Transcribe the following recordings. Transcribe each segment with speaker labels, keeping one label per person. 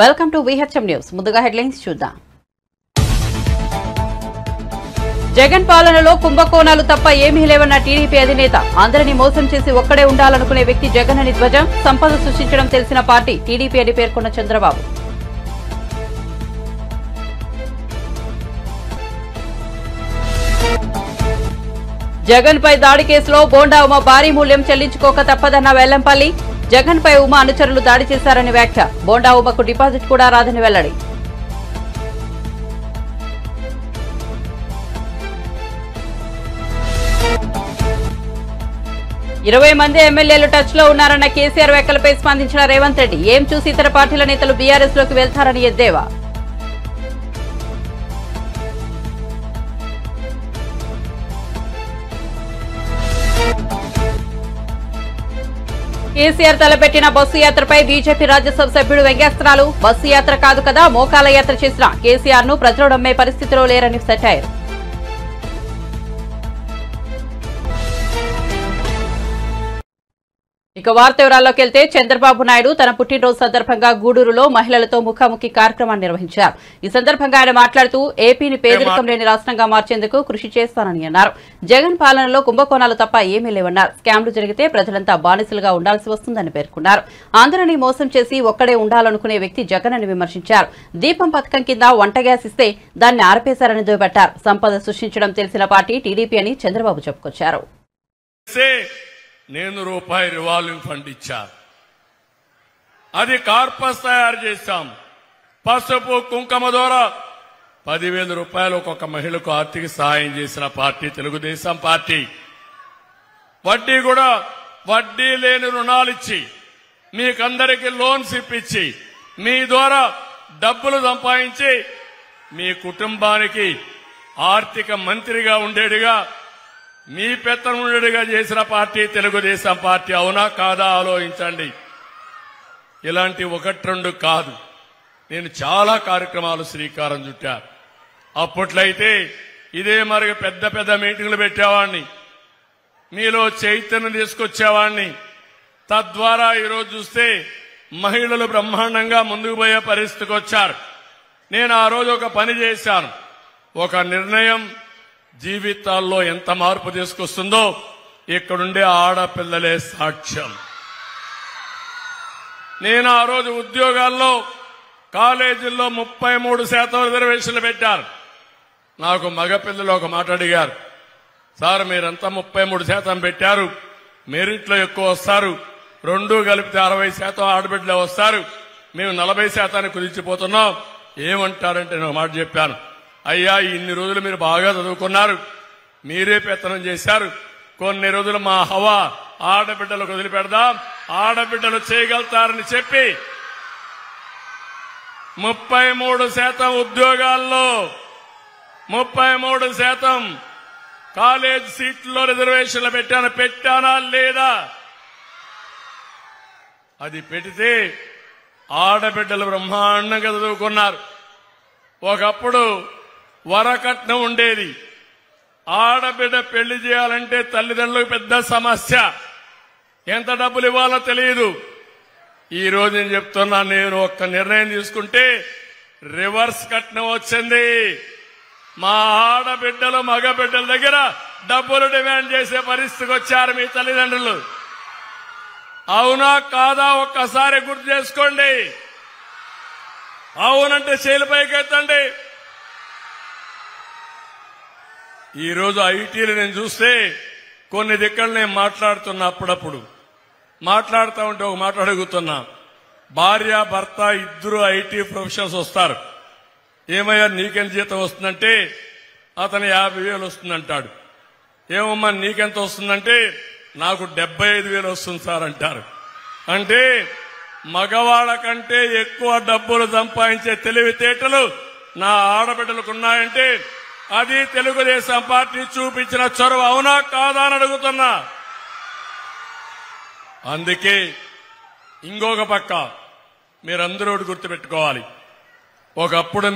Speaker 1: Welcome to VHM news. ముందుగా headlines చూద్దాం. జగన్ పాలనలో కుంభకోణాలు తప్ప ఏమీ లేవన్న టీడీపీ అధినేత. అందరినీ మోసం చేసి ఒక్కడే ఉండాలనుకునే వ్యక్తి జగన్ అని ధ్వజం. సంపద సృష్టించడం తెలిసిన పార్టీ టీడీపీ అని పేర్కొన్న చంద్రబాబు. జగన్ పై దాడి కేసులో బోండా ఉమ భారీ మూల్యం చెల్లించుకోక తప్పదన్న వెల్లంపల్లి. జగన్ పై ఉమ అనుచరులు దాడి చేశారని వ్యాఖ్య. బోండా ఉమకు డిపాజిట్ కూడా రాదని వెల్లడి. ఇరవై మంది ఎమ్మెల్యేలు టచ్ లో ఉన్నారన్న కేసీఆర్ వ్యాఖ్యలపై స్పందించిన రేవంత్ రెడ్డి. ఏం చూసి ఇతర పార్టీల నేతలు బీఆర్ఎస్ లోకి వెళ్తారని ఎద్దేవా. కేసీఆర్ తలపెట్టిన బస్సు యాత్రపై బీజేపీ రాజ్యసభ సభ్యుడు వ్యంగ్యాస్త్రాలు. బస్సు యాత్ర కాదు కదా మోకాల యాత్ర చేసిన కేసీఆర్ ను ప్రజలు నమ్మే పరిస్థితిలో లేరని సెటైర్. ఇక వార్త వివరాల్లోకి వెళ్తే చంద్రబాబు నాయుడు తన పుట్టినరోజు సందర్భంగా గూడూరులో మహిళలతో ముఖాముఖి కార్యక్రమాన్ని నిర్వహించారు. ఈ సందర్భంగా ఆయన మాట్లాడుతూ ఏపీని పేదరికం లేని రాష్ట్రంగా మార్చేందుకు కృషి చేస్తానని అన్నారు. జగన్ పాలనలో కుంభకోణాలు తప్ప ఏమీ లేవన్నారు. స్కామ్లు జరిగితే ప్రజలంతా బానిసలుగా ఉండాల్సి వస్తుందని పేర్కొన్నారు. అందరినీ మోసం చేసి ఒక్కడే ఉండాలనుకునే వ్యక్తి జగన్ అని విమర్శించారు. దీపం పథకం కింద వంట గ్యాస్ ఇస్తే దాన్ని ఆర్పేశారని దుయ్యబట్టారు. సంపద సృష్టించడం తెలిసిన పార్టీ టీడీపీ అని చంద్రబాబు చెప్పుకొచ్చారు.
Speaker 2: నేను రూపాయి రివాల్వింగ్ ఫండ్ ఇచ్చాను. అది కార్పస్ తయారు చేశాం. పసుపు కుంకుమ ద్వారా 10,000 రూపాయలు ఒక్కొక్క మహిళకు ఆర్థిక సహాయం చేసిన పార్టీ తెలుగుదేశం పార్టీ. వడ్డీ కూడా వడ్డీ లేని రుణాలు ఇచ్చి మీకందరికీ లోన్స్ ఇప్పించి మీ ద్వారా డబ్బులు సంపాదించి మీ కుటుంబానికి ఆర్థిక మంత్రిగా ఉండేడుగా మీ పెత్తనుడిగా చేసిన పార్టీ తెలుగుదేశం పార్టీ. అవునా కాదా ఆలోచించండి. ఇలాంటి 1-2 కాదు, నేను చాలా కార్యక్రమాలు శ్రీకారం చుట్టా. అప్పట్లయితే ఇదే మరి పెద్ద పెద్ద మీటింగ్లు పెట్టేవాడిని, మీలో చైతన్యం తీసుకొచ్చేవాడిని. తద్వారా ఈరోజు చూస్తే మహిళలు బ్రహ్మాండంగా ముందుకు పోయే పరిస్థితికి వచ్చారు. నేను ఆ రోజు ఒక పని చేశాను. ఒక నిర్ణయం జీవితాల్లో ఎంత మార్పు తీసుకొస్తుందో ఇక్కడుండే ఆడపిల్లలే సాక్ష్యం. నేను ఆ రోజు ఉద్యోగాల్లో కాలేజీల్లో 33% రిజర్వేషన్లు పెట్టారు. నాకు మగపిల్లలు ఒక మాట అడిగారు, సార్ మీరంతా 33% పెట్టారు, మెరిట్లో ఎక్కువ వస్తారు, 2 కలిపితే 60% ఆడబిడ్డలే వస్తారు, మేము 40% కుదించిపోతున్నాం, ఏమంటారంటే నేను మాట చెప్పాను, అయ్యా ఇన్ని రోజులు మీరు బాగా చదువుకున్నారు, మీరే పెత్తనం చేశారు, కొన్ని రోజులు మా హవా ఆడబిడ్డలకు వదిలిపెడదాం, ఆడబిడ్డలు చేయగలుగుతారని చెప్పి 33% ఉద్యోగాల్లో 33% కాలేజ్ సీట్లలో రిజర్వేషన్లు పెట్టానా లేదా? అది పెడితే ఆడబిడ్డలు బ్రహ్మాండంగా చదువుకున్నారు. ఒకప్పుడు వరకట్నం ఉండేది. ఆడబిడ్డ పెళ్లి చేయాలంటే తల్లిదండ్రులకు పెద్ద సమస్య, ఎంత డబ్బులు ఇవ్వాలో తెలియదు. ఈ రోజు నేను చెప్తున్నా, నేను ఒక్క నిర్ణయం తీసుకుంటే రివర్స్ కట్నం వచ్చింది. మా ఆడబిడ్డలు మగబిడ్డల దగ్గర డబ్బులు డిమాండ్ చేసే పరిస్థితికి వచ్చారు మీ తల్లిదండ్రులు. అవునా కాదా ఒక్కసారి గుర్తు చేసుకోండి. అవునంటే చేలిపైకి ఎత్తండి. ఈ రోజు ఐటీలు నేను చూస్తే కొన్ని దిక్కలు నేను మాట్లాడుతున్నా, అప్పుడప్పుడు మాట్లాడుతూ ఉంటే ఒక మాట అడుగుతున్నా, భార్య భర్త ఇద్దరు ఐటీ ప్రొఫెషనల్స్ వస్తారు, ఏమయ్యా నీకెంత జీతం వస్తుందంటే అతను 50,000 వస్తుందంటాడు. ఏమమ్మా నీకెంత వస్తుందంటే నాకు 75,000 వస్తుంది సార్ అంటారు. అంటే మగవాళ్ళ కంటే ఎక్కువ డబ్బులు సంపాదించే తెలివితేటలు నా ఆడబిడ్డలకు ఉన్నాయంటే అది తెలుగుదేశం పార్టీ చూపించిన చొరవ. అవునా కాదా అని అడుగుతున్నా. అందుకే ఇంకొక పక్క మీరందరూ గుర్తుపెట్టుకోవాలి, ఒకప్పుడు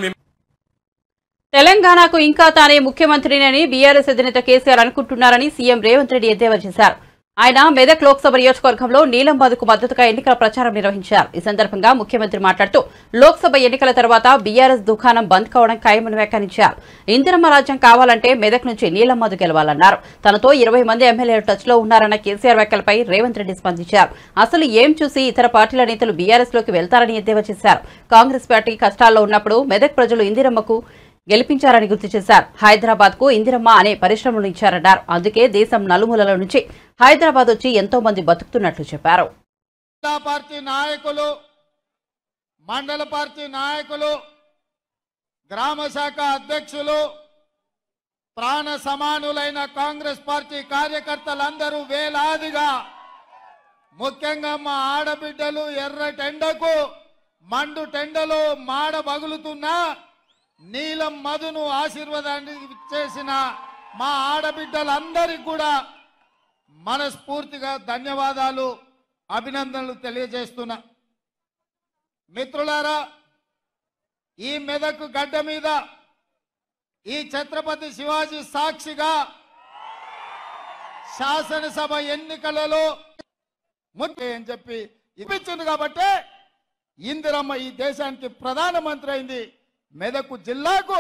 Speaker 1: తెలంగాణకు ఇంకా తానే ముఖ్యమంత్రిని బీఆర్ఎస్ అధినేత కేసీఆర్ అనుకుంటున్నారని సీఎం రేవంత్ రెడ్డి ఎద్దేవా చేశారు. ఆయన మెదక్ లోక్సభ నియోజకవర్గంలో నీలం మధుకు మద్దతుగా ఎన్నికల ప్రచారం నిర్వహించారు. ఈ సందర్భంగా ముఖ్యమంత్రి మాట్లాడుతూ లోక్సభ ఎన్నికల తర్వాత బీఆర్ఎస్ దుకాణం బంద్ కావడం ఖాయమని వ్యాఖ్యానించారు. ఇందిరమ్మ రాజ్యం కావాలంటే మెదక్ నుంచి నీలం మధు గెలవాలన్నారు. తనతో 20 మంది ఎమ్మెల్యేలు టచ్ లో ఉన్నారన్న కేసీఆర్ వ్యాఖ్యలపై రేవంత్ రెడ్డి స్పందించారు. అసలు ఏం చూసి ఇతర పార్టీల నేతలు బీఆర్ఎస్ లోకి వెళ్తారని ఎద్దేవా చేశారు. కాంగ్రెస్ పార్టీ కష్టాల్లో ఉన్నప్పుడు మెదక్ ప్రజలు ఇందిరమ్మకు గెలిపించారని గుర్తు చేశారు. హైదరాబాద్ కు ఇందిరమ్మ అనే పరిశ్రమలు ఇచ్చారన్నారు. అందుకే దేశం నలుమూలల నుంచి హైదరాబాద్ వచ్చి ఎంతో మంది బతుకుతున్నట్లు చెప్పారు.
Speaker 3: పార్టీ నాయకులు, మండల పార్టీ నాయకులు, గ్రామ శాఖ అధ్యక్షులు, ప్రాణ సమానులైన కాంగ్రెస్ పార్టీ కార్యకర్తలందరూ వేలాదిగా, ముఖ్యంగా మా ఆడబిడ్డలు ఎర్రటెండకు మండు టెండలో మాడ బగులుతున్నా నీలం మధును ఆశీర్వాదాన్ని చేసిన మా ఆడబిడ్డలందరికీ కూడా మనస్ఫూర్తిగా ధన్యవాదాలు, అభినందనలు తెలియజేస్తున్నా. మిత్రులారా, ఈ మెదక్ గడ్డ మీద ఈ ఛత్రపతి శివాజీ సాక్షిగా శాసనసభ ఎన్నికలలో అని చెప్పి ఇప్పించింది కాబట్టి ఇందిరమ్మ ఈ దేశానికి ప్రధానమంత్రి అయింది. మెదక్ జిల్లాకు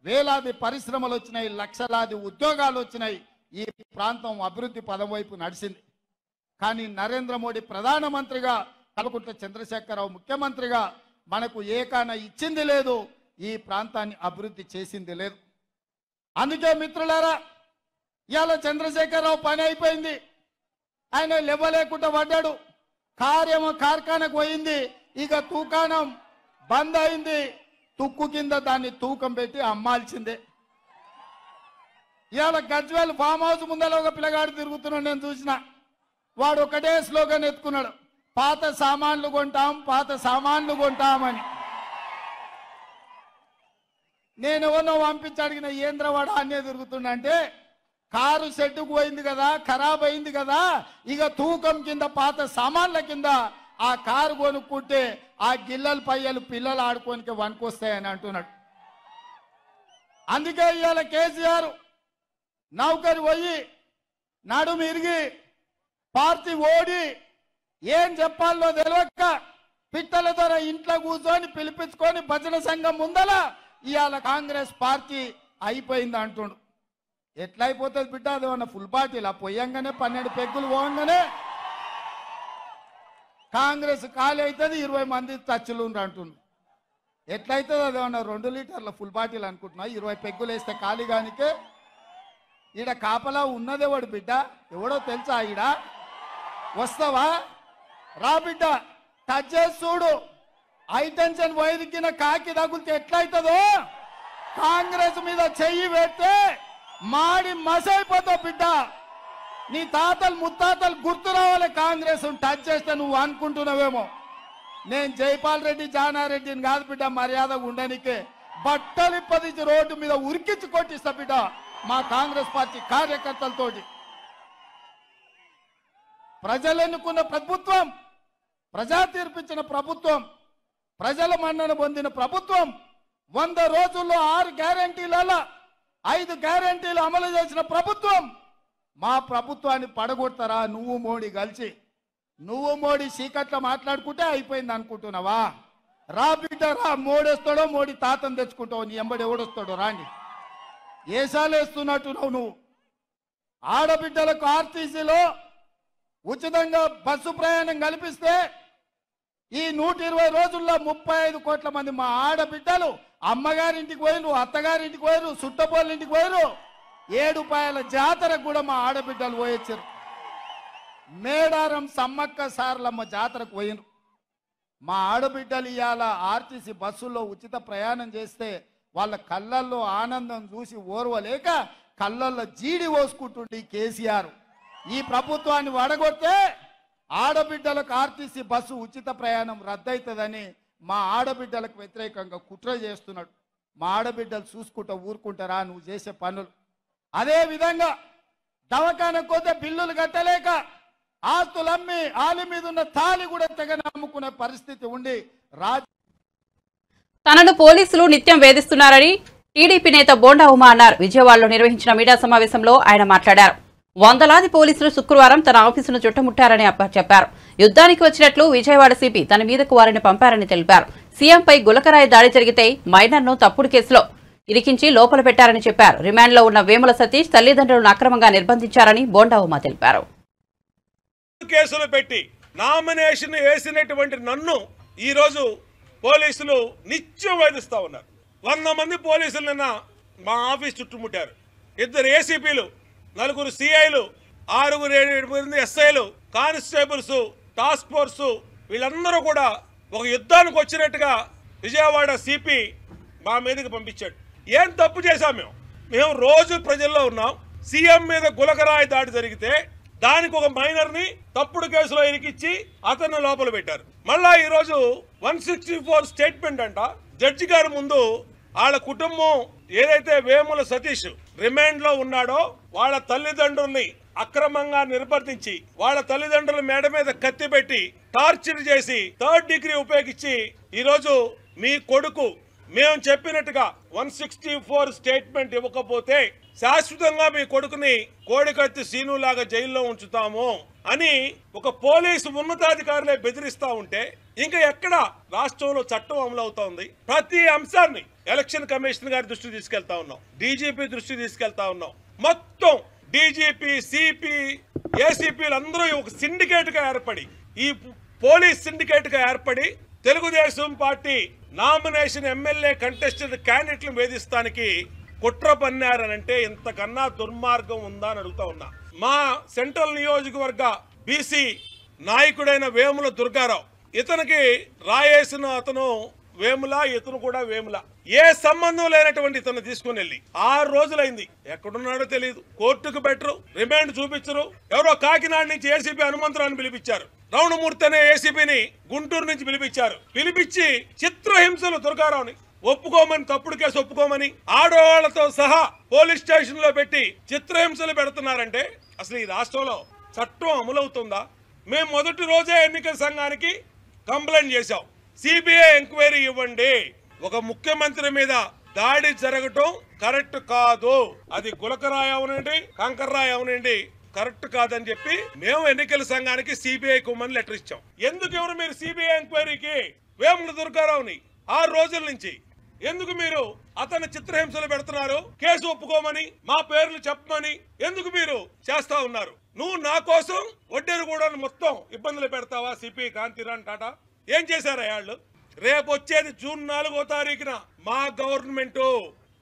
Speaker 3: వేలాది పరిశ్రమలు వచ్చినాయి, లక్షలాది ఉద్యోగాలు వచ్చినాయి. ఈ ప్రాంతం అభివృద్ధి పదం వైపు నడిచింది. కానీ నరేంద్ర మోడీ ప్రధానమంత్రిగా, కల్వకుంట్ల చంద్రశేఖరరావు ముఖ్యమంత్రిగా మనకు ఏకాన ఇచ్చింది లేదు, ఈ ప్రాంతాన్ని అభివృద్ధి చేసింది లేదు. అందుకే మిత్రులారా, ఇవాళ చంద్రశేఖరరావు పని అయిపోయింది, ఆయన లేవలేకుండా పడ్డాడు. కార్ఖానకు పోయింది, ఇక తూకాణం బంద్ అయింది. తుక్కు కింద దాన్ని తూకం పెట్టి అమ్మాల్సిందే. ఇవాళ గజ్వేల్ ఫామ్ హౌస్ ముందర ఒక పిల్లగాడు తిరుగుతున్నాడు, నేను చూసిన. వాడు ఒకటే స్లోగన్ ఎత్తుకున్నాడు, పాత సామాన్లు కొంటాం, పాత సామాన్లు కొంటామని. నేను ఎవరినో పంపించి అడిగిన, ఏంద్రవాడ అన్నే తిరుగుతుండంటే, కారు షెడ్డుకు పోయింది కదా, ఖరాబ్ అయింది కదా, ఇక తూకం కింద పాత సామాన్ల కింద ఆ కారు కొనుక్కుంటే ఆ గిల్లల పయ్యలు పిల్లలు ఆడుకోనికి వనుకొస్తాయని అంటున్నాడు. అందుకే ఇవాళ కేసీఆర్ నౌకరు పోయి నడుము ఇరిగి పార్టీ ఓడి ఏం చెప్పాలో తెలియక పిట్టల ద్వారా ఇంట్లో కూర్చొని పిలిపించుకొని భజన సంఘం ముందల ఇవాళ కాంగ్రెస్ పార్టీ అయిపోయింది అంటుండు. ఎట్లా అయిపోతుంది బిడ్డ? అది ఉన్న ఫుల్ పార్టీలా పోయంగానే 12 పెగ్గులు పోగానే కాంగ్రెస్ ఖాళీ అవుతుంది, 20 మంది టచ్లు అంటుండు. ఎట్లయితుంది? అది ఏమన్నా 2 లీటర్ల ఫుల్ బాటిల్ అనుకుంటున్నా, 20 పెగ్గులు వేస్తే ఖాళీగానికే. ఈడ కాపలా ఉన్నదెవడు బిడ్డ? ఎవడో తెలుసా? ఈడ వస్తావా? రా బిడ్డ, టచ్ చేసి చూడు. హైటెన్షన్ వైరికిన కాకి తగులితే ఎట్లయితుందో, కాంగ్రెస్ మీద చెయ్యి పెడితే మాడి మసైపోతావు బిడ్డ. నీ తాతలు ముత్తాతలు గుర్తు రావాలి. కాంగ్రెస్ టచ్ చేస్తే నువ్వు అనుకుంటున్నావేమో. నేను జైపాల్ రెడ్డి జానారెడ్డిని కాదు బిడ్డ, మర్యాదగా ఉండనికే బట్టలు ఇప్పదించి రోడ్డు మీద ఉరికించి కొట్టిస్తా బిడ్డ మా కాంగ్రెస్ పార్టీ కార్యకర్తలతోటి. ప్రజలు ఎన్నుకున్న ప్రభుత్వం, ప్రజా తీర్పిచ్చిన ప్రభుత్వం, ప్రజల మన్నన పొందిన ప్రభుత్వం 100 రోజుల్లో 6 గ్యారెంటీలలో 5 గ్యారెంటీలు అమలు చేసిన ప్రభుత్వం. మా ప్రభుత్వాన్ని పడగొడతారా నువ్వు మోడీ కలిసి? నువ్వు మోడీ చీకట్లో మాట్లాడుకుంటే అయిపోయింది అనుకుంటున్నావా? రా బిడ్డ రా, మోడేస్తాడో మోడీ తాతను తెచ్చుకుంటావు, నీ ఎంబడి ఎవడొస్తాడో రాండి. ఏసాలు వేస్తున్నట్టు నువ్వు. ఆడబిడ్డలకు ఆర్టీసీలో ఉచితంగా బస్సు ప్రయాణం కల్పిస్తే ఈ 120 రోజుల్లో 35 కోట్ల మంది మా ఆడబిడ్డలు అమ్మగారింటికి పోయిరు, అత్తగారింటికి పోయిరు, సుట్టపోళ్ళింటికి పోయిరు. 7 రూపాయల జాతరకు కూడా మా ఆడబిడ్డలు పోయొచ్చారు. మేడారం సమ్మక్క సారలమ్మ జాతరకు పోయినరు. మా ఆడబిడ్డలు ఇవాళ ఆర్టీసీ బస్సుల్లో ఉచిత ప్రయాణం చేస్తే వాళ్ళ కళ్ళల్లో ఆనందం చూసి ఓర్వలేక కళ్ళల్లో జీడి పోసుకుంటుండే కేసీఆర్. ఈ ప్రభుత్వాన్ని వడగొడితే ఆడబిడ్డలకు ఆర్టీసీ బస్సు ఉచిత ప్రయాణం రద్దవుతుందని మా ఆడబిడ్డలకు వ్యతిరేకంగా కుట్ర చేస్తున్నాడు. మా ఆడబిడ్డలు చూసుకుంటా ఊరుకుంటారా నువ్వు చేసే పనులు? అదే విధంగా దవాఖానకు పోతే బిల్లులు కట్టలేక ఆస్తులమ్మి ఆలి మీద ఉన్న తాళి కూడా తెగ నమ్ముకునే పరిస్థితి ఉండి
Speaker 1: తనను పోలీసులు నిత్యం వేధిస్తున్నారని టీడీపీ నేత బోండా ఉమా అన్నారు. విజయవాడలో నిర్వహించిన మీడియా సమావేశంలో ఆయన మాట్లాడారు. వందలాది పోలీసులు శుక్రవారం తన ఆఫీసును చుట్టుముట్టారని చెప్పారు. యుద్ధానికి వచ్చినట్లు విజయవాడ సిపి తన మీదకు వారిని పంపారని తెలిపారు. సీఎంపై గులకరాయి దాడి జరిగితే మైనర్ను తప్పుడు కేసులో ఇరికించి లోపల పెట్టారని చెప్పారు. రిమాండ్లో ఉన్న వేముల సతీష్ తల్లిదండ్రులను అక్రమంగా నిర్బంధించారని బోండా ఉమ తెలిపారు.
Speaker 4: కేసులు పెట్టి నామినేషన్ వేసినటువంటి నన్ను ఈ రోజు పోలీసులు నిత్యం వేధిస్తా ఉన్నారు. 100 మంది పోలీసులు నిన్న మా ఆఫీస్ చుట్టుముట్టారు. 2 ఏసీపీలు, 4 సిఐలు, 6-7 మంది ఎస్ఐలు, కానిస్టేబుల్స్, టాస్క్ ఫోర్సు వీళ్ళందరూ కూడా ఒక యుద్ధానికి వచ్చినట్టుగా విజయవాడ సిపి మా మీదకి పంపించాడు. ఏం తప్పు చేశాం మేము రోజు ప్రజల్లో ఉన్నాం. సీఎం మీద గులకరాయి దాడి జరిగితే దానికి ఒక మైనర్ని తప్పుడు కేసులో ఇరికిచ్చి అతన్ని లోపల పెట్టారు. మళ్ళా ఈరోజు 164 స్టేట్మెంట్ అంట జడ్జి గారి ముందు వాళ్ళ కుటుంబం ఏదైతే వేముల సతీష్ రిమాండ్ లో ఉన్నాడో వాళ్ళ తల్లిదండ్రుల్ని అక్రమంగా నిర్బంధించి వాళ్ళ తల్లిదండ్రుల మేడ మీద కత్తి పెట్టి టార్చర్ చేసి 3rd డిగ్రీ ఉపయోగించి ఈరోజు మీ కొడుకు మేము చెప్పినట్టుగా 164 స్టేట్మెంట్ ఇవ్వకపోతే శాశ్వతంగా మీ కొడుకుని కోడికత్తి సీనులాగా జైల్లో ఉంచుతాము అని ఒక పోలీసు ఉన్నతాధికారులే బెదిరిస్తా ఉంటే ఇంకా ఎక్కడ రాష్ట్రంలో చట్టం అమలు అవుతోంది? ప్రతి అంశాన్ని ఎలక్షన్ కమిషన్ గారి దృష్టికి తీసుకెళ్తా ఉన్నాం, డీజీపీ దృష్టికి తీసుకెళ్తా ఉన్నాం. మొత్తం డీజీపీ, సిపి, ఏసీపీలు అందరూ ఒక సిండికేట్ గా ఏర్పడి ఈ పోలీస్ సిండికేట్ గా ఏర్పడి Telugu Desam party nomination MLA contested క్యాండిడేట్లను వేధిస్తానికి కుట్ర పన్నారనంటే ఇంతకన్నా దుర్మార్గం ఉందా అని అడుగుతా ఉన్నా. మా సెంట్రల్ నియోజకవర్గ బీసీ నాయకుడైన వేముల దుర్గారావు, ఇతనికి రాయేసిన అతను వేముల, ఇతను కూడా వేముల, ఏ సంబంధం లేనటువంటి ఇతను తీసుకుని వెళ్ళి 6 రోజులైంది. ఎక్కడున్నాడో తెలియదు. కోర్టుకు బెటరు, రిమాండ్ చూపించరు. ఎవరో కాకినాడ నుంచి ఏసీపీ హనుమంతరావుని పిలిపించారు. రమణమూర్తి అనే ఏసీపీని గుంటూరు నుంచి పిలిపించి చిత్రహింసలు దుర్గారావుని ఒప్పుకోమని, తప్పుడు కేసు ఒప్పుకోమని ఆడవాళ్లతో సహా పోలీస్ స్టేషన్ లో పెట్టి చిత్రహింసలు పెడుతున్నారంటే అసలు ఈ రాష్ట్రంలో చట్టం అమలవుతుందా? మేము మొదటి రోజే ఎన్నికల సంఘానికి కంప్లైంట్ చేశాం, సిబిఐ ఎంక్వైరీ ఇవ్వండి. ఒక ముఖ్యమంత్రి మీద దాడి జరగటం కరెక్ట్ కాదు. అది గులకరాయి అవనండి, కంకర్రాయి అవనండి, కరెక్ట్ కాదని చెప్పి మేము ఎన్నికల సంఘానికి సిబిఐ కుమ్మని లెటర్ ఇచ్చాం. ఎందుకు ఎవరు మీరు సిబిఐ ఎంక్వైరీకి వేముల దుర్గారావుని 6 రోజుల నుంచి ఎందుకు మీరు అతను చిత్రహింసలు పెడుతున్నారు? కేసు ఒప్పుకోమని, మా పేర్లు చెప్పమని ఎందుకు మీరు చేస్తా ఉన్నారు? నువ్వు నా కోసం వడ్డేరు కూడా మొత్తం ఇబ్బందులు పెడతావా? సిపి కాంతిరాన్ టాటా ఏం చేశారా వాళ్ళు? రేపు వచ్చేది జూన్ 4వ తారీఖున మా గవర్నమెంట్.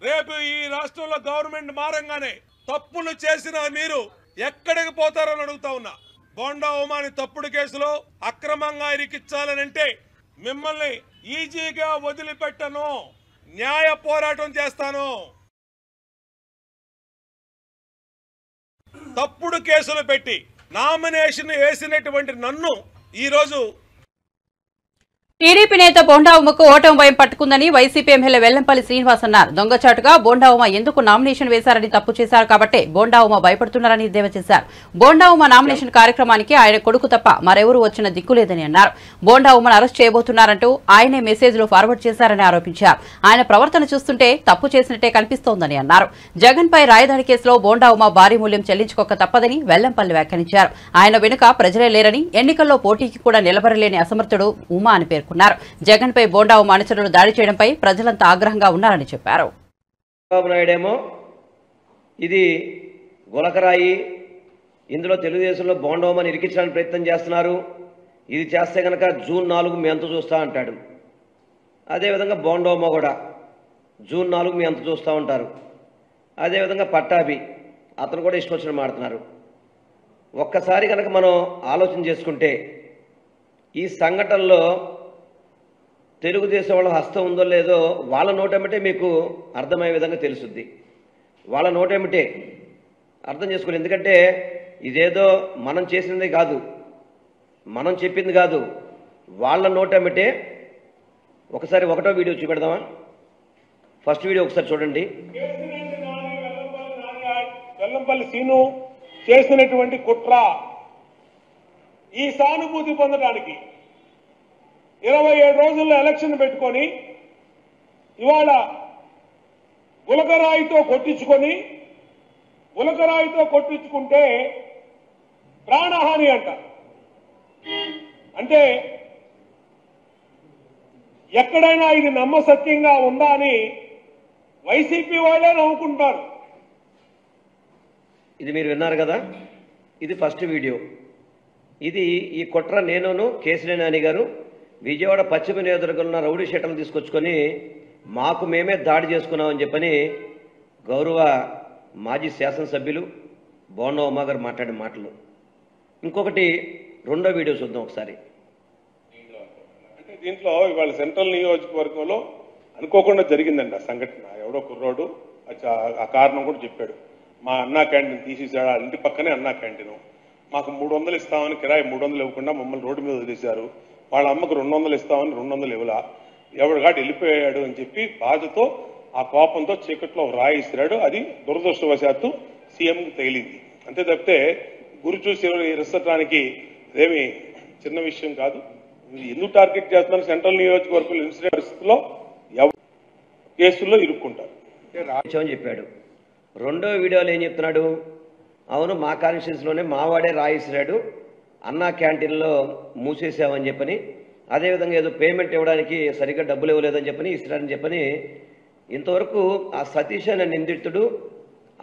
Speaker 4: రేపు ఈ రాష్ట్రంలో గవర్నమెంట్ మారంగానే తప్పులు చేసిన మీరు ఎక్కడికి పోతారని అడుగుతా ఉన్నా. బోండా ఉమాని తప్పుడు కేసులో అక్రమంగా ఇరికించాలనంటే మిమ్మల్ని ఈజీగా వదిలిపెట్టను, న్యాయ పోరాటం చేస్తాను. తప్పుడు కేసులు పెట్టి నామినేషన్ వేసినటువంటి నన్ను ఈరోజు
Speaker 1: టీడీపీ నేత బోండా ఉమకు ఓటమి భయం పట్టుకుందని వైసీపీ ఎమ్మెల్యే వెల్లంపల్లి శ్రీనివాస్ అన్నారు. దొంగచాటుగా బోండా ఉమ ఎందుకు నామినేషన్ వేశారని తప్పు చేశారు కాబట్టి బోండా ఉమ భయపడుతున్నారని ఎద్దేవా చేశారు. బోండా ఉమ నామినేషన్ కార్యక్రమానికి ఆయన కొడుకు తప్ప మరెవరూ వచ్చిన దిక్కులేదని అన్నారు. బోండా ఉమను అరెస్ట్ చేయబోతున్నారంటూ ఆయనే మెసేజ్లు ఫార్వర్డ్ చేశారని ఆరోపించారు. ఆయన ప్రవర్తన చూస్తుంటే తప్పు చేసినట్టే కనిపిస్తోందని అన్నారు. జగన్ పై రాయదాడి కేసులో బోండా ఉమ భారీ మూల్యం చెల్లించుకోక తప్పదని వెల్లంపల్లి వ్యాఖ్యానించారు. ఆయన వెనుక ప్రజలే లేరని, ఎన్నికల్లో పోటీకి కూడా నిలబడలేని అసమర్థుడు ఉమా అని పేర్కొన్నారు. జగన్ పై బోండా ఉమ అనుచరులు దాడి చేయడంపై ప్రజలంతా ఆగ్రహంగా ఉన్నారని చెప్పారు.
Speaker 5: చంద్రబాబు నాయుడేమో ఇది గులకరాయి, ఇందులో తెలుగుదేశంలో బోండా ఉమని ఇరికించడానికి ప్రయత్నం చేస్తున్నారు, ఇది చేస్తే కనుక జూన్ 4 మీ అంత చూస్తా అంటాడు. అదేవిధంగా బోండా ఉమ కూడా జూన్ 4 మీ అంత చూస్తూ ఉంటారు. అదేవిధంగా పట్టాభి అతను కూడా ఇష్టం వచ్చిన మాడుతున్నారు. ఒక్కసారి కనుక మనం ఆలోచన చేసుకుంటే ఈ సంఘటనలో తెలుగుదేశం వాళ్ళ హస్తం ఉందో లేదో వాళ్ళ నోటేమిటే మీకు అర్థమయ్యే విధంగా తెలుసుద్ది. వాళ్ళ నోటేమిటే అర్థం చేసుకోండి. ఎందుకంటే ఇదేదో మనం చేసినది కాదు, మనం చెప్పింది కాదు, వాళ్ళ నోటేమిటే. ఒకసారి 1వ వీడియో చూపెడదామా? ఫస్ట్ వీడియో ఒకసారి చూడండి.
Speaker 4: వెల్లంపల్లి సీను చేసినటువంటి కుట్ర, ఈ సానుభూతి పొందడానికి 27 రోజుల్లో ఎలక్షన్ పెట్టుకొని ఇవాళ గులకరాయితో కొట్టించుకొని గులకరాయితో కొట్టించుకుంటే ప్రాణహాని అంట. అంటే ఎక్కడైనా ఇది నమ్మసత్యంగా ఉందా అని వైసీపీ వాళ్ళే నవ్వుకుంటారు.
Speaker 5: ఇది మీరు విన్నారు కదా, ఇది ఫస్ట్ వీడియో. ఇది ఈ కుట్ర నేనును కేశినేని నాని గారు విజయవాడ పశ్చిమ నియోజకవర్గంలో రౌడీ షీటర్లు తీసుకొచ్చుకొని మాకు మేమే దాడి చేసుకున్నామని చెప్పని గౌరవ మాజీ శాసనసభ్యులు బోండా ఉమా గారు మాట్లాడిన మాటలు. ఇంకొకటి రెండో వీడియో చూద్దాం ఒకసారి.
Speaker 4: అంటే దీంట్లో ఇవాళ సెంట్రల్ నియోజకవర్గంలో అనుకోకుండా జరిగిందండి ఆ సంఘటన. ఎవడో కుర్రోడు ఆ కారణం కూడా చెప్పాడు. మా అన్నా క్యాంటీన్ తీసేసాడు, ఆ ఇంటి పక్కనే అన్నా క్యాంటీన్. మాకు 300 ఇస్తామని కిరాయి 300 ఇవ్వకుండా మమ్మల్ని రోడ్డు మీద వదిలేశారు. వాళ్ళ అమ్మకు 200 ఇస్తామని 200 ఇవ్వలా, ఎవరిగాడు వెళ్ళిపోయాడు అని చెప్పి బాధతో ఆ కోపంతో చీకట్లో రాయి ఇస్తున్నాడు. అది దురదృష్టవశాత్తు సీఎంకి తగిలింది. అంతే తప్పితే గురి చూసి ఇరసటానికి ఇదేమి చిన్న విషయం కాదు. ఎందుకు టార్గెట్ చేస్తున్నారు? సెంట్రల్ నియోజకవర్గం ఇన్సిడెంట్ పరిస్థితుల్లో కేసుల్లో ఇరుక్కుంటారు
Speaker 5: అని చెప్పాడు. రెండో వీడియోలో ఏం చెప్తున్నాడు? అవును, మా కాన్స్టిట్యూన్సీలోనే మావాడే రాయిస్తున్నాడు, అన్నా క్యాంటీన్లో మూసేసామని చెప్పని, అదేవిధంగా ఏదో పేమెంట్ ఇవ్వడానికి సరిగ్గా డబ్బులు ఇవ్వలేదని చెప్పని ఇస్తారని చెప్పని. ఇంతవరకు ఆ సతీష్ అనే నిందితుడు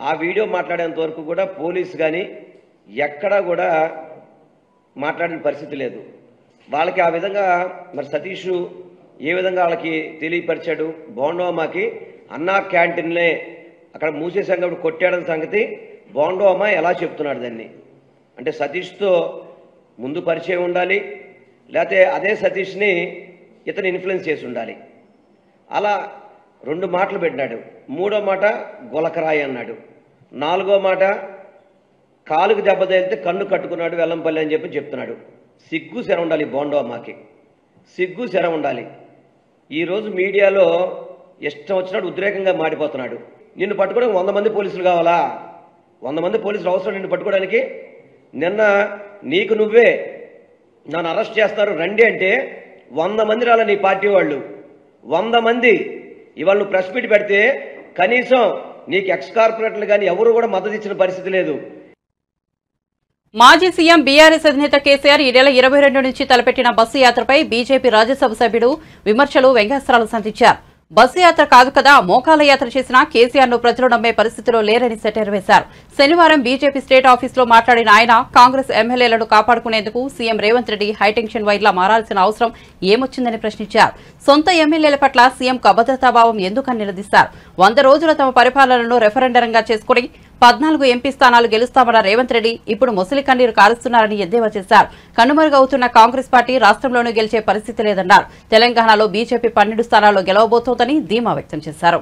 Speaker 5: ఆ వీడియో మాట్లాడేంత వరకు కూడా పోలీసు కానీ ఎక్కడా కూడా మాట్లాడిన పరిస్థితి లేదు. వాళ్ళకి ఆ విధంగా మరి సతీష్ ఏ విధంగా వాళ్ళకి తెలియపరిచాడు? బోండోమాకి అన్నా క్యాంటీన్లే అక్కడ మూసేసాం కాబట్టి కొట్టాడని సంగతి బోండోమా ఎలా చెప్తున్నాడు దాన్ని? అంటే సతీష్తో ముందు పరిచయం ఉండాలి, లేకపోతే అదే సతీష్ని ఇతను ఇన్ఫ్లుయెన్స్ చేసి ఉండాలి. అలా 2 మాటలు పెట్టినాడు. 3వ మాట గులకరాయి అన్నాడు. 4వ మాట కాలుకు దెబ్బ తగిలితే కన్ను కట్టుకున్నాడు వెల్లంపల్లి అని చెప్పి చెప్తున్నాడు. సిగ్గు శర ఉండాలి బోండోమాకి, సిగ్గు శర ఉండాలి. ఈరోజు మీడియాలో ఇష్టం వచ్చినట్టు ఉద్రేకంగా మాడిపోతున్నాడు. నిన్ను పట్టుకోవడానికి 100 మంది పోలీసులు కావాలా? 100 మంది పోలీసులు అవసరం నిన్ను పట్టుకోవడానికి? నిన్న నీకు నువ్వే నన్ను అరెస్ట్ చేస్తారు రండి అంటే 100 మంది రాల నీ పార్టీ వాళ్ళు, 100 మంది. ఇవాళ నువ్వు ప్రెస్ మీట్ పెడితే కనీసం నీకు ఎక్స్ కార్పొరేటర్లు కానీ ఎవరు కూడా మద్దతు ఇచ్చిన పరిస్థితి లేదు.
Speaker 1: మాజీ సీఎం బీఆర్ఎస్ అధినేత కేసీఆర్ ఈ నెల 22 నుంచి తలపెట్టిన బస్సు యాత్రపై బీజేపీ రాజ్యసభ సభ్యుడు విమర్శలు వ్యంగ్యాస్త్రాలు సంధించారు. బస్సు యాత్ర కాదు కదా, మోకాల యాత్ర చేసినా కేసీఆర్ ను ప్రజలు నమ్మే పరిస్థితిలో లేరని సెటైర్ వేశారు. శనివారం బీజేపీ స్టేట్ ఆఫీసులో మాట్లాడిన ఆయన కాంగ్రెస్ ఎమ్మెల్యేలను కాపాడుకునేందుకు సీఎం రేవంత్ రెడ్డి హైటెన్షన్ వైర్లా మారాల్సిన అవసరం ఏమొచ్చిందని ప్రశ్నించారు. సొంత ఎమ్మెల్యేల పట్ల సీఎంకు అభద్రతాభావం ఎందుకని నిలదీశారు. 100 రోజుల తమ పరిపాలనను రెఫరెండరంగా చేసుకుని 14 ఎంపీ స్థానాలు గెలుస్తామన్న రేవంత్ రెడ్డి ఇప్పుడు మొసలి కన్నీరు కారుస్తున్నారని ఎద్దేవా చేశారు. కనుమరుగవుతున్న కాంగ్రెస్ పార్టీ రాష్ట్రంలోనూ గెలిచే పరిస్థితి లేదన్నారు. తెలంగాణలో బీజేపీ 12 స్థానాల్లో గెలవబోతోందని ధీమా వ్యక్తం చేశారు.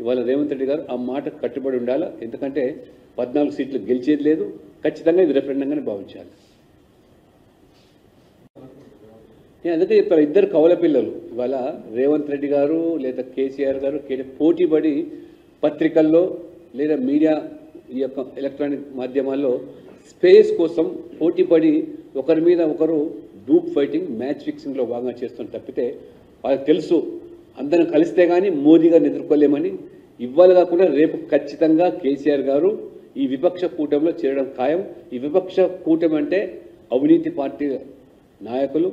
Speaker 6: ఇవాళ రేవంత్ రెడ్డి గారు ఆ మాట కట్టుబడి ఉండాలి. ఎందుకంటే 14 సీట్లు గెలిచేది లేదు, ఖచ్చితంగా ఇది రెఫరెండంగానే భావించాలి. నేను అందుకే చెప్పాను, ఇద్దరు కవల పిల్లలు ఇవాళ రేవంత్ రెడ్డి గారు లేదా కేసీఆర్ గారు పోటీపడి పత్రికల్లో లేదా మీడియా ఈ యొక్క ఎలక్ట్రానిక్ మాధ్యమాల్లో స్పేస్ కోసం పోటీపడి ఒకరి మీద ఒకరు గ్రూప్ ఫైటింగ్ మ్యాచ్ ఫిక్సింగ్లో భాగంగా చేస్తున్న తప్పితే వాళ్ళకి తెలుసు అందరం కలిస్తే కానీ మోదీ గారిని ఎదుర్కోలేమని. ఇవాళ కాకుండా రేపు ఖచ్చితంగా కేసీఆర్ గారు ఈ విపక్ష కూటమిలో చేరడం ఖాయం. ఈ విపక్ష కూటమి అంటే అవినీతి పార్టీ నాయకులు,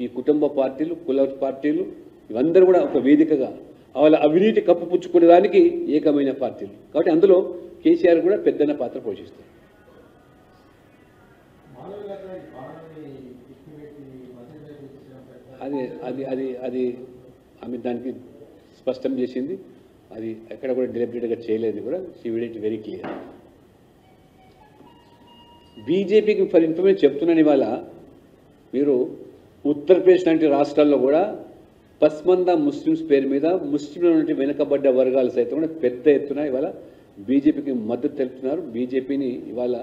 Speaker 6: ఈ కుటుంబ పార్టీలు, కుల పార్టీలు, ఇవందరూ కూడా ఒక వేదికగా వాళ్ళ అవినీతి కప్పుపుచ్చుకునే దానికి ఏకమైన పార్టీలు. కాబట్టి అందులో కేసీఆర్ కూడా పెద్దన్న పాత్ర పోషిస్తారు. అది అది అది అది ఆమె దానికి స్పష్టం చేసింది. అది ఎక్కడ కూడా డెలిబరేట్గా చేయలేదు కూడా. She made it very clear. బీజేపీకి ఫర్ ఇన్ఫర్మేషన్ చెప్తున్నాను, ఇవాళ మీరు ఉత్తరప్రదేశ్ లాంటి రాష్ట్రాల్లో కూడా పస్మందా ముస్లిమ్స్ పేరు మీద ముస్లింల నుండి వెనుకబడ్డ వర్గాలు సైతం కూడా పెద్ద ఎత్తున ఇవాళ బీజేపీకి మద్దతు తెలుపుతున్నారు. బీజేపీని ఇవాళ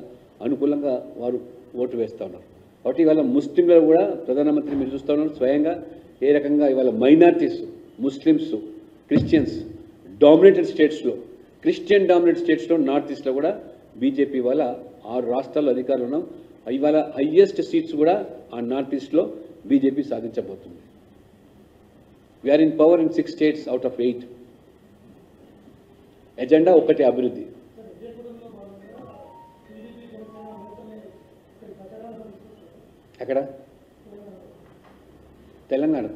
Speaker 6: అనుకూలంగా వారు ఓటు వేస్తూ ఉన్నారు. కాబట్టి ఇవాళ ముస్లింలు కూడా ప్రధానమంత్రి మీరు చూస్తూ ఉన్నారు స్వయంగా ఏ రకంగా ఇవాళ మైనారిటీస్, ముస్లిమ్స్, క్రిస్టియన్స్ డామినేటెడ్ స్టేట్స్లో, క్రిస్టియన్ డామినేటెడ్ స్టేట్స్లో నార్త్ ఈస్ట్లో కూడా బీజేపీ ఇవాళ 6 రాష్ట్రాల్లో అధికారులు ఉన్నాం. ఇవాళ హైయెస్ట్ సీట్స్ కూడా ఆ నార్త్ ఈస్ట్లో బీజేపీ సాధించబోతుంది. We're in power in 6 states out of 8. Agenda ఒకటి అభివృద్ధి. అక్కడ తెలంగాణ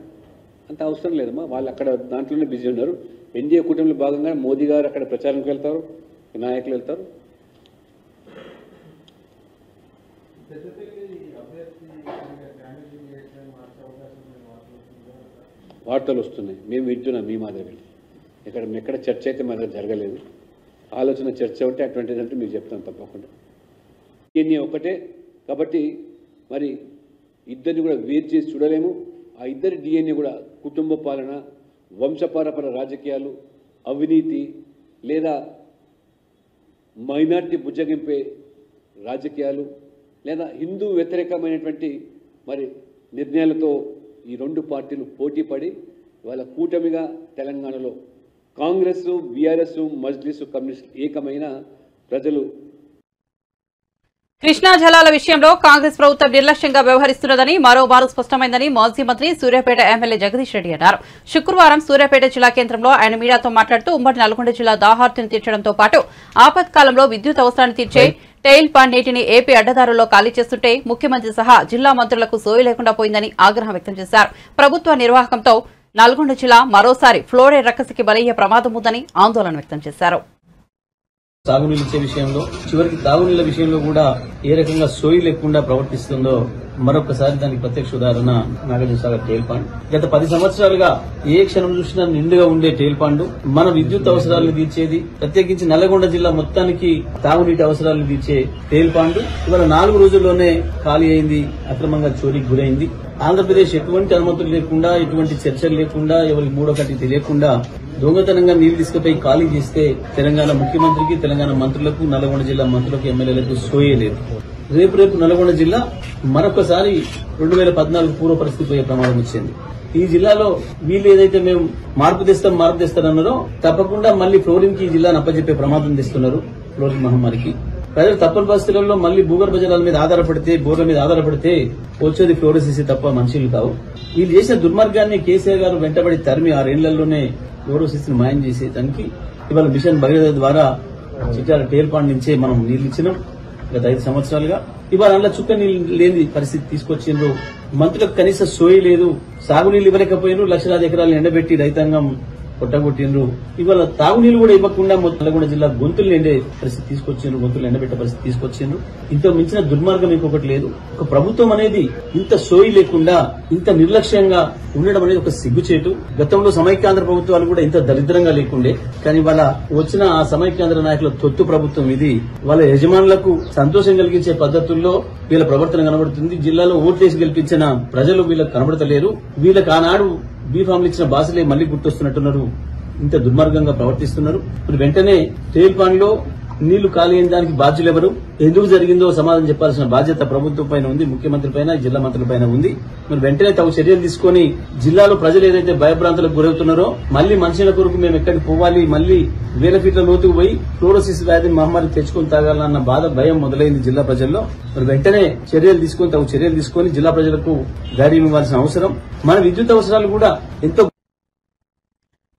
Speaker 6: అంత అవసరం లేదమ్మా, వాళ్ళు అక్కడ దాంట్లోనే బిజీ ఉన్నారు. ఎన్డీఏ కూటమిలో భాగంగా మోదీ గారు అక్కడ ప్రచారంకి వెళ్తారు, నాయకులు వెళ్తారు. వార్తలు వస్తున్నాయి, మేము వింటున్నాం మీ మాదిరి. ఎక్కడ చర్చ అయితే మా దగ్గర జరగలేదు. ఆలోచన చర్చ ఉంటే అటువంటిది అంటే మీకు చెప్తాను తప్పకుండా. ఇవన్నీ ఒకటే కాబట్టి మరి ఇద్దరిని కూడా వేరు చేసి చూడలేము. ఆ ఇద్దరి డిఎన్ఏ కూడా కుటుంబ పాలన, వంశపారపర రాజకీయాలు, అవినీతి లేదా మైనార్టీ బుజ్జగింపే రాజకీయాలు లేదా హిందూ వ్యతిరేకమైనటువంటి మరి నిర్ణయాలతో ఈ రెండు పార్టీలు పోటీ పడి వాళ్ళ కూటమిగా తెలంగాణలో కాంగ్రెస్, బీఆర్ఎస్, మజ్లిస్, కమ్యూనిస్ట్ ఏకమైన ప్రజలు.
Speaker 1: కృష్ణా జలాల విషయంలో కాంగ్రెస్ ప్రభుత్వం నిర్లక్ష్యంగా వ్యవహరిస్తున్నదని మరోమారు స్పష్టమైందని మాజీ మంత్రి సూర్యాపేట ఎమ్మెల్యే జగదీష్ రెడ్డి అన్నారు. శుక్రవారం సూర్యాపేట జిల్లా కేంద్రంలో ఆయన మీడియాతో మాట్లాడుతూ ఉమ్మడి నల్గొండ జిల్లా దాహార్తిని తీర్చడంతో పాటు ఆపత్కాలంలో విద్యుత్ అవసరాన్ని తీర్చే టెయిల్ పాండ్ నీటిని ఏపీ అడ్డదారుల్లో ఖాళీ చేస్తుంటే ముఖ్యమంత్రి సహా జిల్లా మంత్రులకు సోయి లేకుండా పోయిందని ఆగ్రహం వ్యక్తం చేశారు. ప్రభుత్వ నిర్వాహకంతో నల్గొండ జిల్లా మరోసారి ఫ్లోరైడ్ రక్కసికి బలయ్యే ప్రమాదం ఉందని ఆందోళన వ్యక్తం చేశారు.
Speaker 7: సాగునీళ్ళు ఇచ్చే విషయంలో చివరికి తాగునీళ్ల విషయంలో కూడా ఏ రకంగా సోయి లేకుండా ప్రవర్తిస్తుందో మరొకసారి దానికి ప్రత్యక్ష ఉదాహరణ నాగార్జునసాగర్ టెయిల్ పాండ్. గత 10 సంవత్సరాలుగా ఏ క్షణం చూసినా నిండుగా ఉండే టెయిల్ పాండ్ మన విద్యుత్ అవసరాలను తీర్చేది, ప్రత్యేకించి నల్లగొండ జిల్లా మొత్తానికి తాగునీటి అవసరాలను తీర్చే టెయిల్ పాండ్ ఇవాళ 4 రోజుల్లోనే ఖాళీ అయింది, అక్రమంగా చోరీకి గురైంది. ఆంధ్రప్రదేశ్ ఎటువంటి అనుమతులు లేకుండా, ఎటువంటి చర్చలు లేకుండా, ఎవరికి మూడో కంటికి తెలియకుండా దొంగతనంగా నీళ్లు తీసుకుపోయి ఖాళీ చేస్తే తెలంగాణ ముఖ్యమంత్రికి, తెలంగాణ మంత్రులకు, నల్గొండ జిల్లా మంత్రులకు, ఎమ్మెల్యేలకు సోయే లేదు. రేపు నల్గొండ జిల్లా మరొకసారి 2014 పూర్వ పరిస్థితి పోయే ప్రమాదం వచ్చింది. ఈ జిల్లాలో వీళ్ళు ఏదైతే మేము మార్పు తెస్తారన్నారో తప్పకుండా మళ్లీ ఫ్లోరింగ్ కి ఈ జిల్లాను అప్పచెప్పే ప్రమాదం తెస్తున్నారు. ఫ్లోరింగ్ మహమ్మారికి ప్రజలు తప్పని పరిస్థితులలో మళ్లీ భూగర్భ జలాల మీద ఆధారపడితే, బోర్ల మీద ఆధారపడితే వచ్చేది ఫ్లోరోసిస్ తప్ప మనుషులు కావు. వీళ్ళు చేసిన దుర్మార్గాన్ని కేసీఆర్ గారు వెంటబడి తరిమి 6 ఏళ్లలోనే ఫ్లోరోసిస్ ని మాయం చేసేదానికి ఇవాళ మిషన్ భగీరథ ద్వారా చిట్యాల టెయిల్ పాండ్ నుంచే మనం నీళ్లు ఇచ్చినాం. గత 5 సంవత్సరాలుగా ఇవాళ అందులో చుక్క నీళ్లు లేని పరిస్థితి తీసుకొచ్చిండ్రు. మంత్రులకు కనీస సోయి లేదు, సాగునీళ్లు ఇవ్వలేకపోయినారు, లక్షలాది ఎకరాలు ఎండబెట్టి రైతాంగం కొట్టగొట్టిండ్రు. ఇవాళ తాగునీళ్లు కూడా ఇవ్వకుండా నల్గొండ జిల్లా గొంతులు ఎండే పరిస్థితి తీసుకొచ్చిండ్రు, గొంతులు ఎండబెట్టే పరిస్థితి తీసుకొచ్చిండ్రు. ఇంత మించిన దుర్మార్గం ఇంకొకటి లేదు. ఒక ప్రభుత్వం అనేది ఇంత సోయి లేకుండా, ఇంత నిర్లక్ష్యంగా ఉండడం అనేది ఒక సిగ్గుచేటు. గతంలో సమైక్యాంధ్ర ప్రభుత్వాలు కూడా ఇంత దరిద్రంగా లేకుండే, కానీ వాళ్ళ వచ్చిన ఆ సమైక్యాంధ్ర నాయకుల తొత్తు ప్రభుత్వం ఇది. వాళ్ళ యజమానులకు సంతోషం కలిగించే పద్ధతుల్లో వీళ్ళ ప్రవర్తన కనబడుతుంది. జిల్లాలో ఓట్లేసి గెలిపించిన ప్రజలు వీళ్ళకి కనబడతలేరు. వీళ్ళకి ఆనాడు బీఫామ్లు ఇచ్చిన బాసులే మళ్లీ గుర్తొస్తున్నట్టున్నారు. ఇంత దుర్మార్గంగా ప్రవర్తిస్తున్నారు. ఇప్పుడు వెంటనే టెయిల్ పాండ్ లో నీళ్లు ఖాళీ అయిన దానికి బాధ్యులెవరు, ఎందుకు జరిగిందో సమాధానం చెప్పాల్సిన బాధ్యత ప్రభుత్వం పైన ఉంది, ముఖ్యమంత్రి పైన, జిల్లా మంత్రుల పైన ఉంది. మీరు వెంటనే తగు చర్యలు తీసుకుని జిల్లాలో ప్రజలు ఏదైతే భయభ్రాంతులకు గురవుతున్నారో మళ్లీ మనుషుల కొరకు మేము ఎక్కడికి పోవాలి, మళ్లీ 1000 ఫీట్ల లోతుకు పోయి ఫ్లోరోసిస్ వ్యాధిని మహమ్మారి తెచ్చుకుని తాగాలన్న బాధ, భయం మొదలైంది జిల్లా ప్రజల్లో. మరి వెంటనే చర్యలు తీసుకుని తగు చర్యలు తీసుకుని జిల్లా ప్రజలకు ధైర్యం ఇవ్వాల్సిన అవసరం. మన విద్యుత్ అవసరాలు కూడా ఎంతో.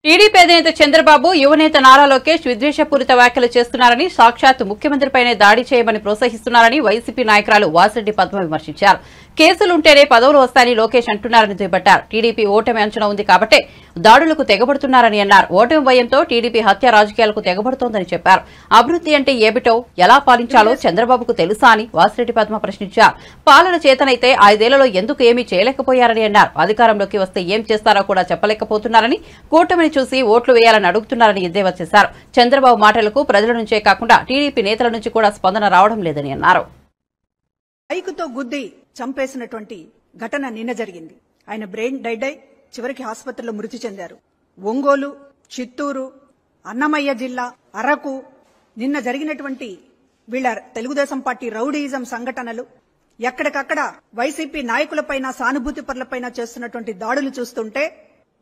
Speaker 1: టీడీపీ అధినేత చంద్రబాబు యువనేత నారా లోకేష్ విద్వేషపూరిత వ్యాఖ్యలు చేస్తున్నారని, సాక్షాత్ ముఖ్యమంత్రిపైనే దాడి చేయమని ప్రోత్సహిస్తున్నారని వైసీపీ నాయకురాలు వాసిరెడ్డి పద్మ విమర్శించారు. కేసులుంటేనే పదవులు వస్తాయని లోకేష్ అంటున్నారని దుయ్యబట్టారు. టీడీపీ ఓటమి అంచనా ఉంది కాబట్టే దాడులకు తెగబడుతున్నారని అన్నారు. ఓటమి భయంతో టీడీపీ హత్య రాజకీయాలకు తెగబడుతోందని చెప్పారు. అభివృద్ధి అంటే ఏమిటో, ఎలా పాలించాలో చంద్రబాబుకు తెలుసా అని వాసిరెడ్డి పద్మ ప్రశ్నించారు. పాలన చేతనైతే 5 ఏళ్లలో ఎందుకు ఏమీ చేయలేకపోయారని అన్నారు. అధికారంలోకి వస్తే ఏం చేస్తారో కూడా చెప్పలేకపోతున్నారని, కూటమిని చూసి ఓట్లు వేయాలని అడుగుతున్నారని ఎద్దేవా చేశారు. చంద్రబాబు మాటలకు ప్రజల నుంచే కాకుండా టీడీపీ నేతల నుంచి కూడా స్పందన రావడం లేదని అన్నారు.
Speaker 8: బైకుతో గుద్ది చంపేసినటువంటి ఘటన నిన్న జరిగింది. ఆయన బ్రెయిన్ డెడ్ అయి చివరికి ఆసుపత్రిలో మృతి చెందారు. ఒంగోలు, చిత్తూరు, అన్నమయ్య జిల్లా, అరకు నిన్న జరిగినటువంటి వీళ్ళ తెలుగుదేశం పార్టీ రౌడీయిజం సంఘటనలు, ఎక్కడికక్కడ వైసీపీ నాయకులపైన, సానుభూతి పరులపైన చేస్తున్నటువంటి దాడులు చూస్తుంటే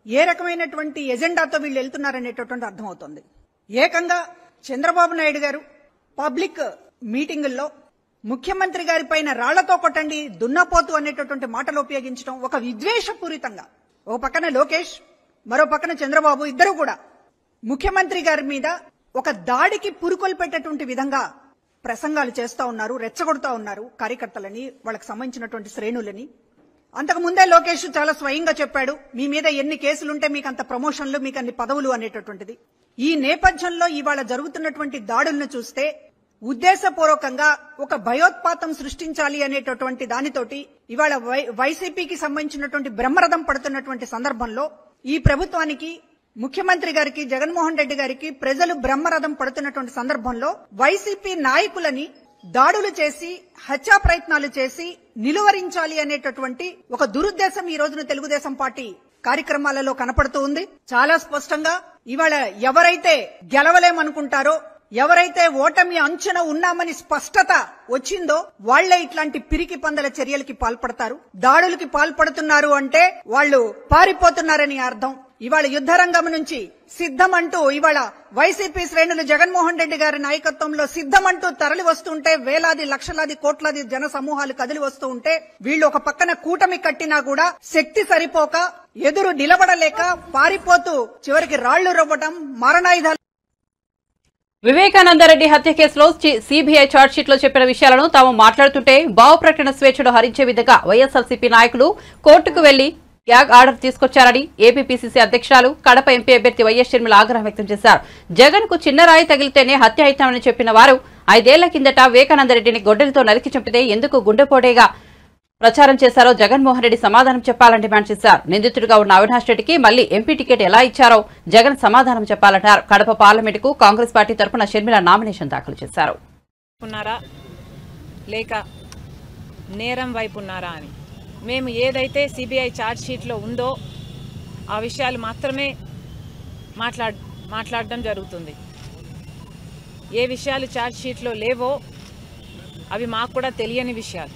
Speaker 8: ఏ రకమైనటువంటి ఎజెండాతో వీళ్ళు వెళ్తున్నారనేటటువంటి అర్థమవుతోంది. ఏకంగా చంద్రబాబు నాయుడు గారు పబ్లిక్ మీటింగుల్లో ముఖ్యమంత్రి గారి పైన రాళ్లతో కొట్టండి, దున్నపోతు అనేటటువంటి మాటలు ఉపయోగించడం ఒక విద్వేషపూరితంగా. ఓ పక్కన లోకేష్, మరో పక్కన చంద్రబాబు ఇద్దరు కూడా ముఖ్యమంత్రి గారి మీద ఒక దాడికి పురుకొల్పేటటువంటి విధంగా ప్రసంగాలు చేస్తా ఉన్నారు, రెచ్చగొడతా ఉన్నారు కార్యకర్తలని, వాళ్ళకి సంబంధించినటువంటి శ్రేణులని. అంతకు ముందే లోకేష్ చాలా స్వయంగా చెప్పాడు, మీ మీద ఎన్ని కేసులుంటే మీకు అంత ప్రమోషన్లు, మీకు అన్ని పదవులు అనేటటువంటిది. ఈ నేపథ్యంలో ఇవాళ జరుగుతున్నటువంటి దాడులను చూస్తే ఉద్దేశపూర్వకంగా ఒక భయోత్పాతం సృష్టించాలి అనేటటువంటి దానితోటి ఇవాళ వైసీపీకి సంబంధించినటువంటి బ్రహ్మరథం పడుతున్నటువంటి సందర్భంలో ఈ ప్రభుత్వానికి, ముఖ్యమంత్రి గారికి, జగన్మోహన్ రెడ్డి గారికి ప్రజలు బ్రహ్మరథం పడుతున్నటువంటి సందర్భంలో వైసీపీ నాయకులని దాడులు చేసి, హత్యా ప్రయత్నాలు చేసి నిలువరించాలి అనేటటువంటి ఒక దురుద్దేశం ఈ రోజున తెలుగుదేశం పార్టీ కార్యక్రమాలలో కనపడుతూ ఉంది. చాలా స్పష్టంగా ఇవాళ ఎవరైతే గెలవలేమనుకుంటారో, ఎవరైతే ఓటమి అంచున ఉన్నామని స్పష్టత వచ్చిందో వాళ్లే ఇట్లాంటి పిరికి పందల చర్యలకి పాల్పడతారు. దాడులకి పాల్పడుతున్నారు అంటే వాళ్ళు పారిపోతున్నారని అర్థం. ఇవాళ యుద్ధరంగం నుంచి సిద్ధమంటూ ఇవాళ వైసీపీ శ్రేణులు జగన్మోహన్ రెడ్డి గారి నాయకత్వంలో సిద్ధమంటూ తరలి వస్తుంటే, వేలాది లక్షలాది కోట్లాది జన సమూహాలు కదిలి వస్తూ ఉంటే, వీళ్ళు ఒక పక్కన కూటమి కట్టినా కూడా శక్తి సరిపోక, ఎదురు నిలబడలేక పారిపోతూ చివరికి రాళ్లు రువ్వడం, మరణాయుధాలు.
Speaker 1: వివేకానందరెడ్డి హత్య కేసులో సీబీఐ ఛార్జ్షీట్లో చెప్పిన విషయాలను తాము మాట్లాడుతుంటే భావ ప్రకటన స్వేచ్ఛను హరించే విధంగా వైఎస్ఆర్సీపీ నాయకులు కోర్టుకు వెళ్లి గ్యాగ్ ఆర్డర్ తీసుకొచ్చారని ఏపీపీసీసీ అధ్యక్షురాలు, కడప ఎంపీ అభ్యర్థి వైఎస్ షర్మిల ఆగ్రహం వ్యక్తం చేశారు. జగన్ కు చిన్న రాయి తగిలితేనే హత్య అయితామని చెప్పిన వారు 5 ఏళ్ల కిందట వివేకానందరెడ్డిని గొడ్డలితో నరికి చంపితే ఎందుకు గుండెపోటేగా ప్రచారం చేశారో జగన్మోహన్ రెడ్డి సమాధానం చెప్పాలని డిమాండ్ చేశారు. నిందితుడిగా ఉన్న అవినాష్ రెడ్డికి మళ్లీ ఎంపీ టికెట్ ఎలా ఇచ్చారో జగన్ సమాధానం చెప్పాలంటారు. కడప పార్లమెంటుకు కాంగ్రెస్ పార్టీ తరఫున షర్మిల నామినేషన్ దాఖలు చేశారు.
Speaker 9: లేక నేరం వైపు ఉన్నారా అని మేము ఏదైతే సిబిఐ ఛార్జ్ షీట్లో ఉందో ఆ విషయాలు మాత్రమే మాట్లాడడం జరుగుతుంది. ఏ విషయాలు ఛార్జ్ షీట్లో లేవో అవి మాకు కూడా తెలియని విషయాలు.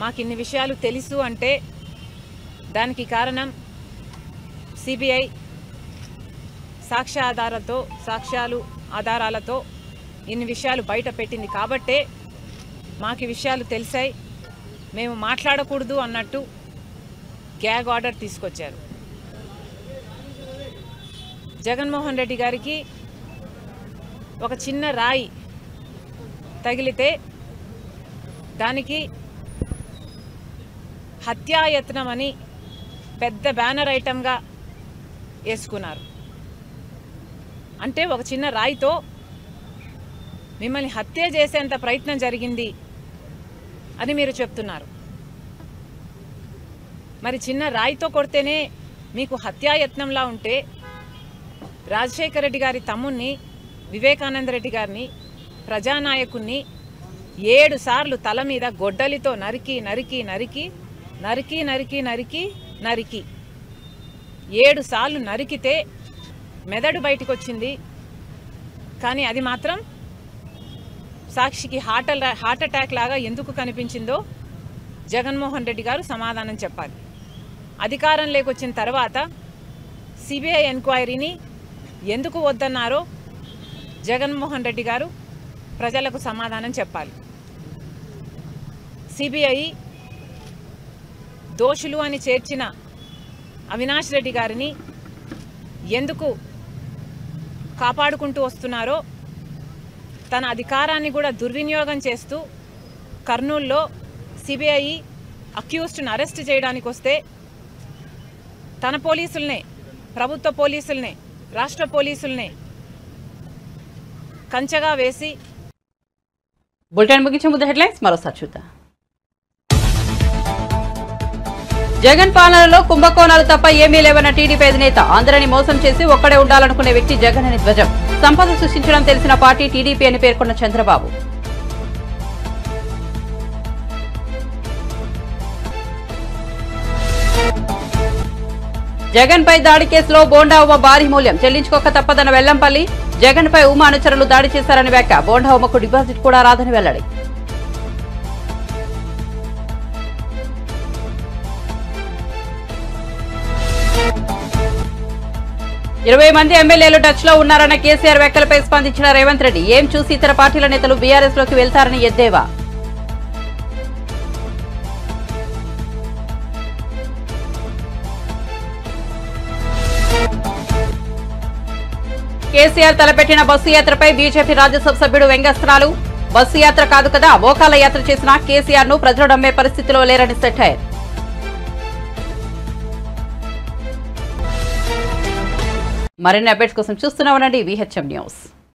Speaker 9: మాకు ఇన్ని విషయాలు తెలుసు అంటే దానికి కారణం సిబిఐ ఆధారాలతో ఇన్ని విషయాలు బయట పెట్టింది కాబట్టే మాకు ఈ విషయాలు తెలిసాయి. మేము మాట్లాడకూడదు అన్నట్టు గ్యాగ్ ఆర్డర్ తీసుకొచ్చారు. జగన్మోహన్ రెడ్డి గారికి ఒక చిన్న రాయి తగిలితే దానికి హత్యాయత్నం అని పెద్ద బ్యానర్ ఐటమ్గా వేసుకున్నారు. అంటే ఒక చిన్న రాయితో మిమ్మల్ని హత్య చేసేంత ప్రయత్నం జరిగింది అని మీరు చెప్తున్నారు. మరి చిన్న రాయితో కొడితేనే మీకు హత్యాయత్నంలా ఉంటే రాజశేఖర రెడ్డి గారి తమ్ముణ్ణి, వివేకానంద రెడ్డి గారిని, ప్రజానాయకుణ్ణి 7 సార్లు తల మీద గొడ్డలితో నరికి 7 సార్లు నరికితే మెదడు బయటకు వచ్చింది. కానీ అది మాత్రం సాక్షికి హార్ట్ అటాక్ లాగా ఎందుకు కనిపించిందో జగన్మోహన్ రెడ్డి గారు సమాధానం చెప్పాలి. అధికారంలోకి వచ్చిన తర్వాత సిబిఐ ఎంక్వైరీని ఎందుకు వద్దన్నారో జగన్మోహన్ రెడ్డి గారు ప్రజలకు సమాధానం చెప్పాలి. సిబిఐ దోషులు అని చేర్చిన అవినాష్ రెడ్డి గారిని ఎందుకు కాపాడుకుంటూ వస్తున్నారో, తన అధికారాన్ని కూడా దుర్వినియోగం చేస్తూ కర్నూలులో సిబిఐ అక్యూజ్డ్ని అరెస్ట్ చేయడానికి వస్తే తన పోలీసులనే, ప్రభుత్వ పోలీసులనే, రాష్ట్ర పోలీసులనే కంచగా వేసి.
Speaker 1: బులెటిన్ ముగించే ముందు హెడ్లైన్స్ మరోసారి చూద్దాం. జగన్ పాలనలో కుంభకోణాలు తప్ప ఏమీ లేవన్న టీడీపీ అధినేత. అందరినీ మోసం చేసి ఒక్కడే ఉండాలనుకునే వ్యక్తి జగన్ అని ధ్వజం. సంపద సృష్టించడం తెలిసిన పార్టీ టీడీపీ అని పేర్కొన్న చంద్రబాబు. జగన్ పై దాడి కేసులో బోండా ఉమ భారీ మూల్యం చెల్లించుకోక తప్పదన్న వెల్లంపల్లి. జగన్ పై ఉమ అనుచరులు దాడి చేశారని వ్యాఖ్య. బోండా ఉమకు డిపాజిట్ కూడా రాదని వెల్లడి. ఇరవై మంది ఎమ్మెల్యేలు టచ్ లో ఉన్నారన్న కేసీఆర్ వ్యాఖ్యలపై స్పందించిన రేవంత్ రెడ్డి. ఏం చూసి ఇతర పార్టీల నేతలు బీఆర్ఎస్ లోకి వెళ్తారని ఎద్దేవా. కేసీఆర్ తలపెట్టిన బస్సు యాత్రపై బీజేపీ రాజ్యసభ సభ్యుడు వ్యంగ్యాస్త్రాలు. బస్సు యాత్ర కాదు కదా, మోకాల యాత్ర చేసిన కేసీఆర్ ను ప్రజలు నమ్మే పరిస్థితిలో లేరని సెటైర్. మరిన్ని అప్డేట్స్ కోసం చూస్తూనే ఉండండి VHM న్యూస్.